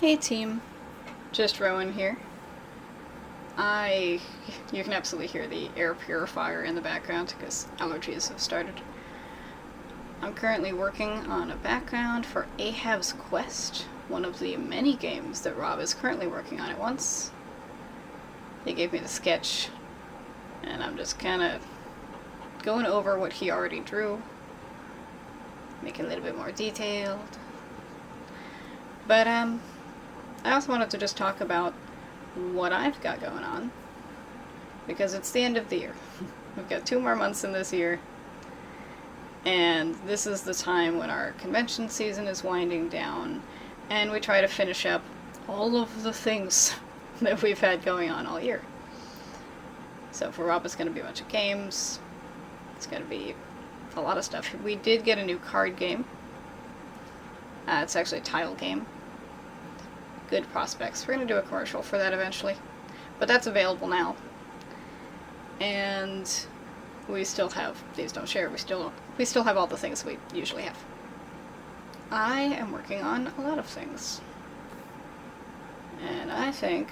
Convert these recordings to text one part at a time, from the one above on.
Hey team, just Rowan here. You can absolutely hear the air purifier in the background because allergies have started. I'm currently working on a background for Ahab's Quest, one of the many games that Rob is currently working on at once. He gave me the sketch, and I'm just kind of going over what he already drew, make it a little bit more detailed. But I also wanted to just talk about what I've got going on, because it's the end of the year. We've got 2 more months in this year, and this is the time when our convention season is winding down, and we try to finish up all of the things that we've had going on all year. So for Rob, it's going to be a bunch of games. It's going to be a lot of stuff. We did get a new card game. It's actually a tile game. Good prospects. We're going to do a commercial for that eventually. But that's available now. And we still have, please don't share, we still have all the things we usually have. I am working on a lot of things. And I think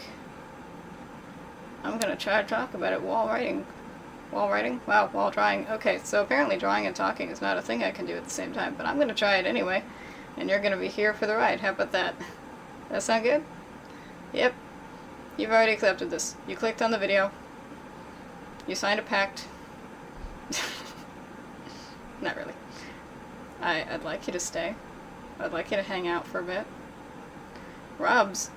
I'm going to try to talk about it while writing. Wow, while drawing. Okay, so apparently drawing and talking is not a thing I can do at the same time, but I'm going to try it anyway. And you're going to be here for the ride. How about that? That sound good? Yep. You've already accepted this. You clicked on the video. You signed a pact. Not really. I'd like you to stay. I'd like you to hang out for a bit. Rob's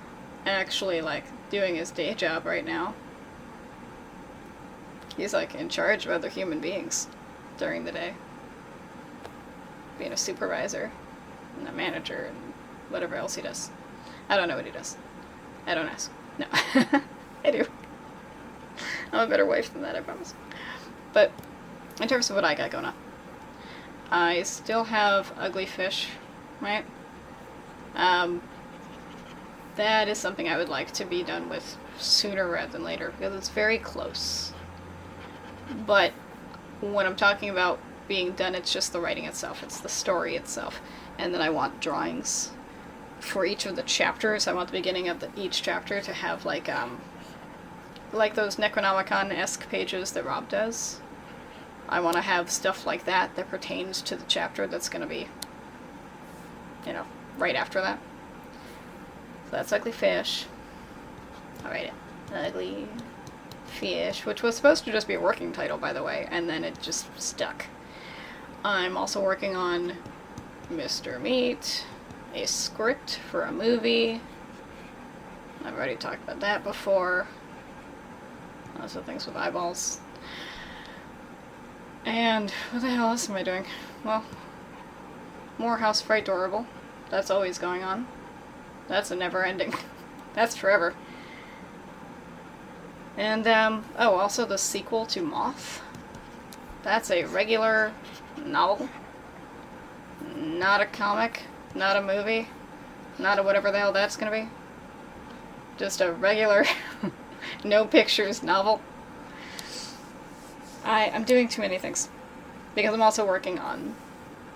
actually, doing his day job right now. He's, in charge of other human beings during the day. Being a supervisor and a manager and whatever else he does. I don't know what he does. I don't ask. No. I do. I'm a better wife than that, I promise. But in terms of what I got going on, I still have Ugly Fish, right? That is something I would like to be done with sooner rather than later, because it's very close. But when I'm talking about being done, it's just the writing itself, it's the story itself. And then I want drawings for each of the chapters. I want the beginning of each chapter to have like those Necronomicon-esque pages that Rob does. I want to have stuff like that pertains to the chapter that's going to be, right after that. So that's Ugly Fish. I'll write it. Ugly Fish, which was supposed to just be a working title, by the way, and then it just stuck. I'm also working on Mr. Meat, a script for a movie. I've already talked about that before. Lots of things with eyeballs. And what the hell else am I doing? Well, more House Fright Adorable. That's always going on. That's a never ending. That's forever. And, also the sequel to Moth. That's a regular novel. Not a comic. Not a movie. Not a whatever the hell that's gonna be. Just a regular, no pictures novel. I'm doing too many things. Because I'm also working on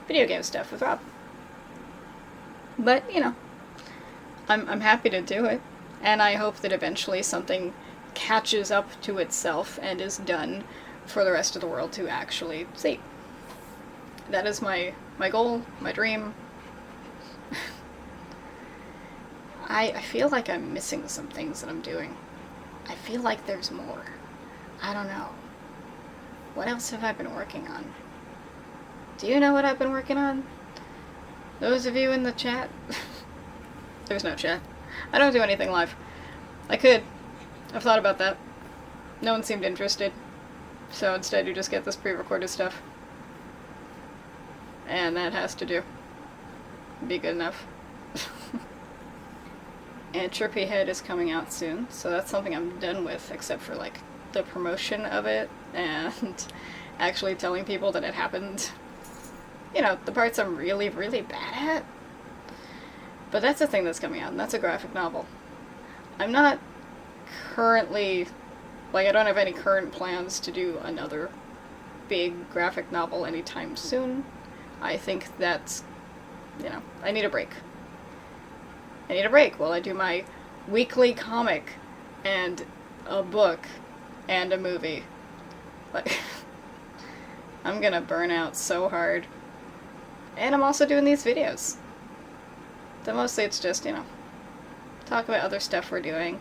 video game stuff with Rob. But, I'm happy to do it. And I hope that eventually something catches up to itself and is done for the rest of the world to actually see. That is my goal, my dream. I feel like I'm missing some things that I'm doing. I feel like there's more. I don't know. What else have I been working on? Do you know what I've been working on? Those of you in the chat? There's no chat. I don't do anything live. I could. I've thought about that. No one seemed interested. So instead you just get this pre-recorded stuff. And that has to do. Be good enough. And Trippy Head is coming out soon, so that's something I'm done with, except for the promotion of it and actually telling people that it happened. The parts I'm really, really bad at. But that's the thing that's coming out, and that's a graphic novel. I'm not currently, I don't have any current plans to do another big graphic novel anytime soon. I think that's, I need a break. I need a break while I do my weekly comic and a book and a movie. Like, I'm gonna burn out so hard. And I'm also doing these videos. So mostly it's just, talk about other stuff we're doing.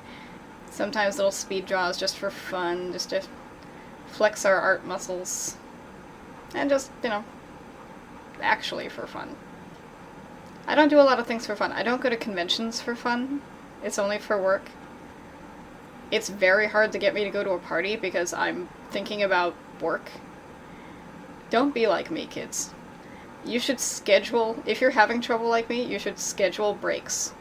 Sometimes little speed draws just for fun, just to flex our art muscles. And just, actually for fun. I don't do a lot of things for fun. I don't go to conventions for fun. It's only for work. It's very hard to get me to go to a party because I'm thinking about work. Don't be like me, kids. You should schedule, if you're having trouble like me, you should schedule breaks.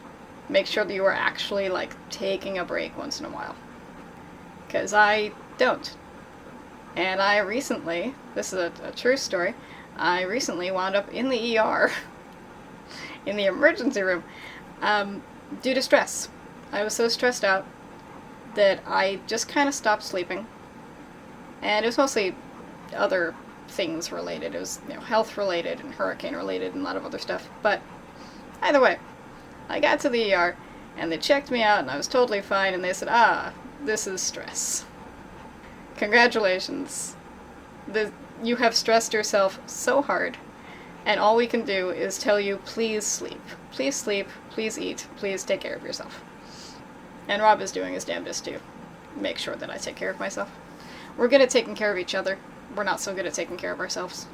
Make sure that you are actually, taking a break once in a while. Because I don't. And I recently, this is a true story, I recently wound up in the ER, in the emergency room, due to stress. I was so stressed out that I just kind of stopped sleeping. And it was mostly other things related. It was, health related and hurricane related and a lot of other stuff. But either way, I got to the ER and they checked me out and I was totally fine and they said, this is stress. Congratulations. You have stressed yourself so hard and all we can do is tell you, please sleep. Please sleep, please eat, please take care of yourself. And Rob is doing his damnedest to make sure that I take care of myself. We're good at taking care of each other. We're not so good at taking care of ourselves.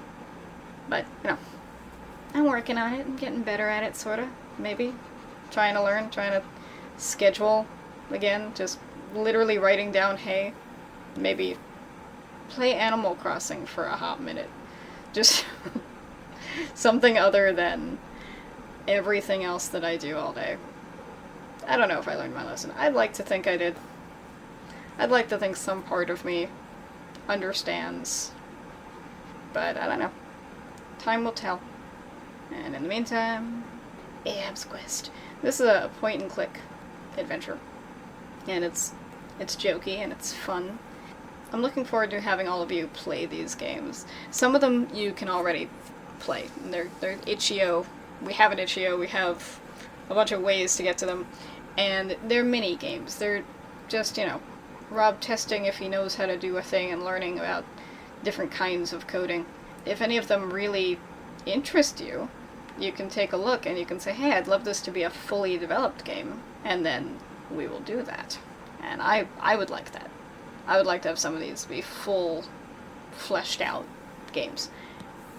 But, I'm working on it. I'm getting better at it, sort of. Maybe. Trying to learn, trying to schedule again. Just literally writing down, hey, maybe play Animal Crossing for a hot minute. Just something other than everything else that I do all day. I don't know if I learned my lesson. I'd like to think I did. I'd like to think some part of me understands. But I don't know. Time will tell. And in the meantime, Abe's Quest. This is a point-and-click adventure. And it's jokey and it's fun. I'm looking forward to having all of you play these games. Some of them you can already play. They're itch.io. We have an itch.io. We have a bunch of ways to get to them. And they're mini games. They're just, Rob testing if he knows how to do a thing and learning about different kinds of coding. If any of them really interest you, you can take a look and you can say, hey, I'd love this to be a fully developed game, and then we will do that. And I would like that. I would like to have some of these be full, fleshed out games.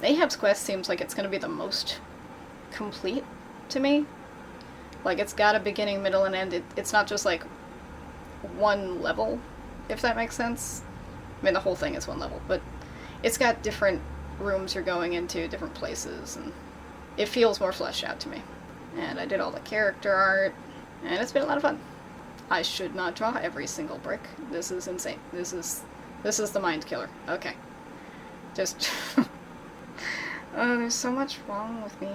Abe's Quest seems like it's going to be the most complete to me. Like, it's got a beginning, middle, and end. It's not just, one level, if that makes sense. I mean, the whole thing is one level, but it's got different rooms you're going into, different places, and it feels more fleshed out to me. And I did all the character art, and it's been a lot of fun. I should not draw every single brick. This is insane. This is the mind killer. Okay. Just... oh, there's so much wrong with me.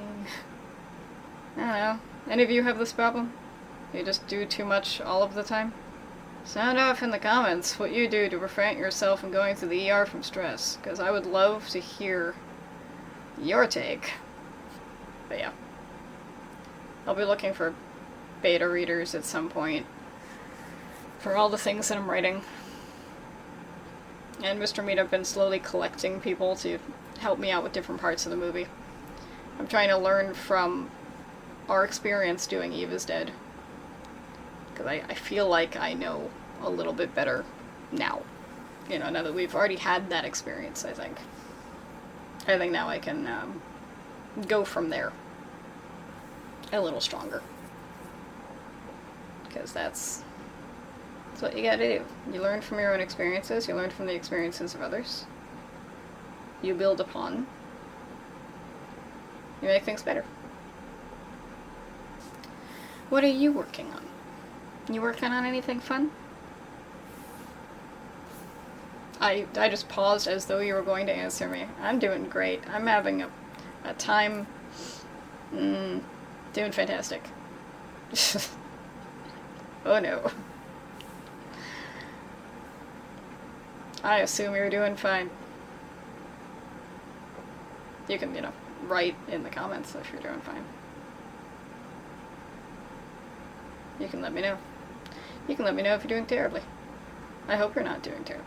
I don't know. Any of you have this problem? You just do too much all of the time? Sound off in the comments what you do to prevent yourself from going to the ER from stress, because I would love to hear your take. But yeah. I'll be looking for beta readers at some point for all the things that I'm writing. And Mr. Meat, I've been slowly collecting people to help me out with different parts of the movie. I'm trying to learn from our experience doing Eve is Dead. Because I feel like I know a little bit better now. Now that we've already had that experience, I think. I think now I can go from there a little stronger. Because that's what you gotta do. You learn from your own experiences, you learn from the experiences of others. You build upon. You make things better. What are you working on? You working on anything fun? I just paused as though you were going to answer me. I'm doing great. I'm having a time doing fantastic. Oh no. I assume you're doing fine. You can, write in the comments if you're doing fine. You can let me know. You can let me know if you're doing terribly. I hope you're not doing terribly.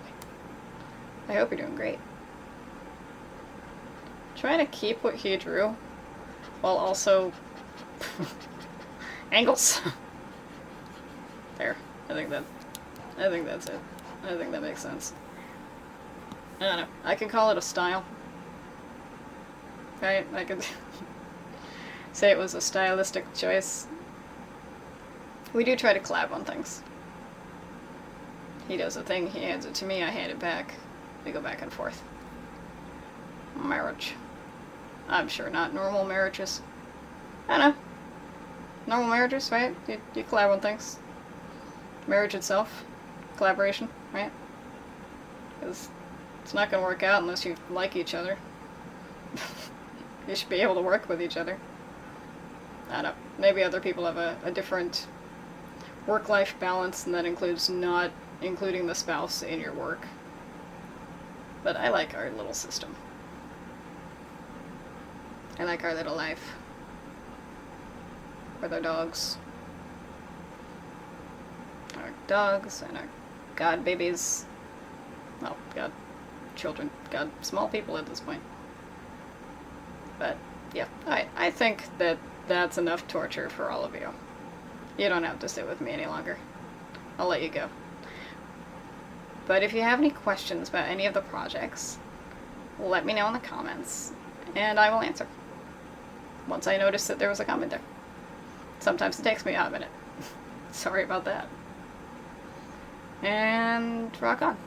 I hope you're doing great. Trying to keep what he drew while also angles. There. I think that's it. I think that makes sense. I don't know. I can call it a style. Right? I could say it was a stylistic choice. We do try to collab on things. He does a thing, he hands it to me, I hand it back. We go back and forth. Marriage. I'm sure not normal marriages. I don't know. Normal marriages, right? You collab on things. Marriage itself. Collaboration, right? Because it's not going to work out unless you like each other. You should be able to work with each other. I don't know. Maybe other people have a different work-life balance, and that includes not including the spouse in your work. But I like our little system. I like our little life. With our dogs. Our dogs and our god babies. Oh, god children. God small people at this point. But, yeah, I think that that's enough torture for all of you. You don't have to sit with me any longer. I'll let you go. But if you have any questions about any of the projects, let me know in the comments, and I will answer. Once I notice that there was a comment there. Sometimes it takes me a minute. Sorry about that. And rock on.